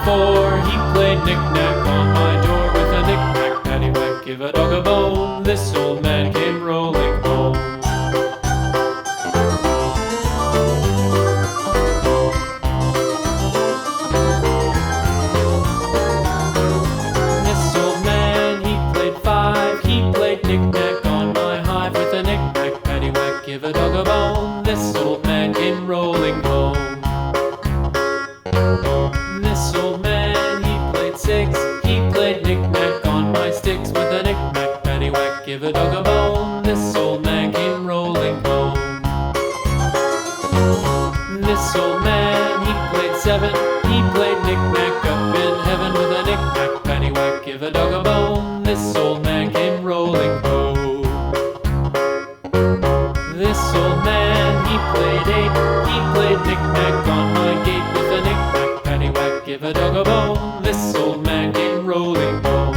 four. He played knick-knack on my door with a knick-knack, paddywhack, give a dog a bone. This old man came rolling home. This old man, he played five. He played knick-knack on my hive with a knick-knack, paddywhack, give a dog a bone. This old man came rolling home. This old man, he played six. He played knick-knack on my sticks with a knick-knack, paddywhack, give a dog a bone. This old man came rolling home. This old man, he played seven. He played knick-knack up in heaven with a knick-knack, paddywhack, give a dog a bone. This old man came rolling home. This old man, he played eight. He played knick-knack on my gate with a knick-knack, paddywhack, give a dog a bone. This old man came rolling home.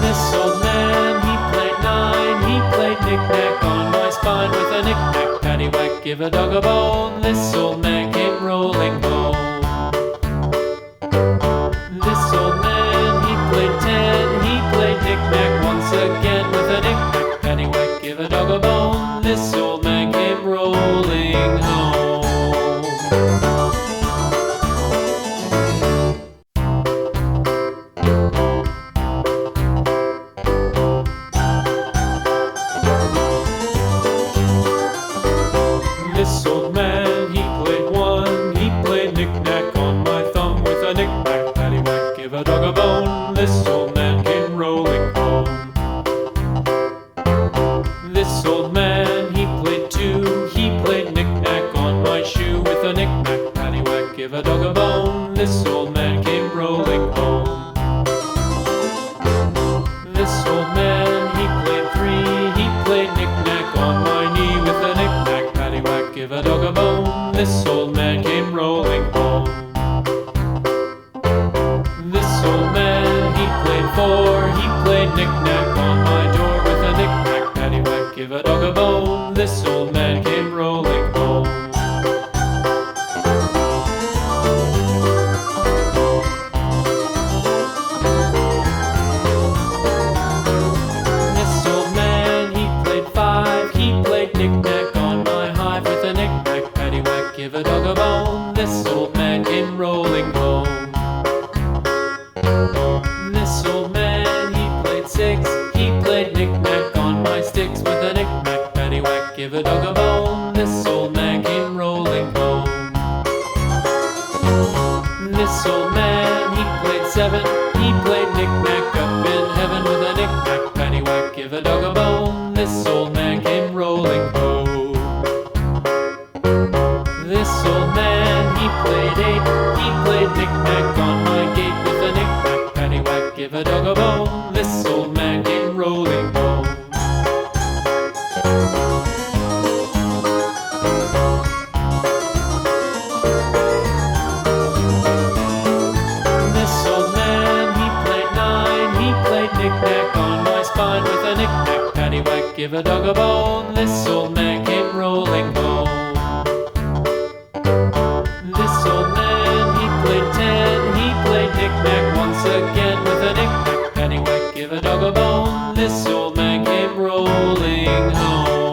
This old man, he played nine. He played knick-knack on my spine with a knick-knack, paddywhack, give a dog a bone. This old man came rolling home. This old man, he played ten. He played knick-knack once again with a knick-knack, paddywhack, give a dog a bone. This old man came rolling home. This old man, he played one. He played knick-knack on my thumb with a knick-knack, paddywhack, give a dog a bone. This old man came rolling home. This old man, he played two. He played knick-knack on my shoe with a knick-knack, paddywhack, give a dog a bone. This old man came rolling home. This old man, he played three. He played knick-knack on my knee with a knick-knack, paddywhack, give a dog a bone. This old man came rolling home. This old man, he played four. He played knick-knack on my door with a knick-knack, paddywhack, give a dog a bone. This old man came rolling home. This old man, he played five. He played knick-knack on my hive with a knick-knack, paddywhack, give a dog a bone. This old man came rolling home. This old man, he played six. He played knick-knack on my sticks with a knick-knack, paddywhack, give a dog a bone. This old man came rolling home. This old man, he played seven. He played knick-knack up in heaven with a knick-knack, paddywhack, give a dog a bone. This old man came rolling home. This old man, he played eight. He played knick-knack on my gate with a knick-knack, paddywhack, give a dog a bone. This old man came rolling home. This old man, he played nine. He played knick-knack on my spine with a knick-knack, paddywhack, give a dog a bone. This old man came rolling home. This old man, he played ten. He played knick-knack once again with a knick-knack, paddywhack, give a dog a bone. This old man came rolling home.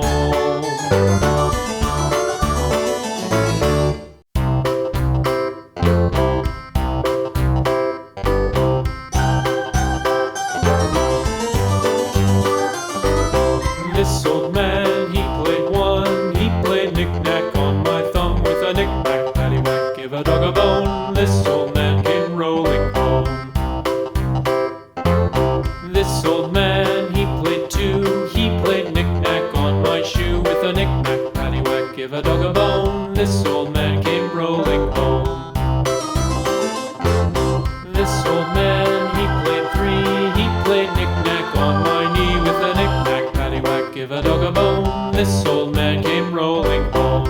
This old man, he played one. He played knick-knack on my thumb with a knick-knack, paddywhack, give a dog a bone. This old man came rolling home. This old man, he played two. He played knick-knack on my shoe with a knick-knack, paddywhack, give a dog a bone. This old man came rolling home. This old man, he played three. He played knick-knack on my knee with a knick-knack, paddywhack, give a dog a bone. This old man came rolling home.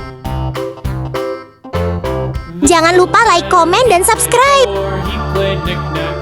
Jangan lupa like, komen, dan subscribe. He played knick-knack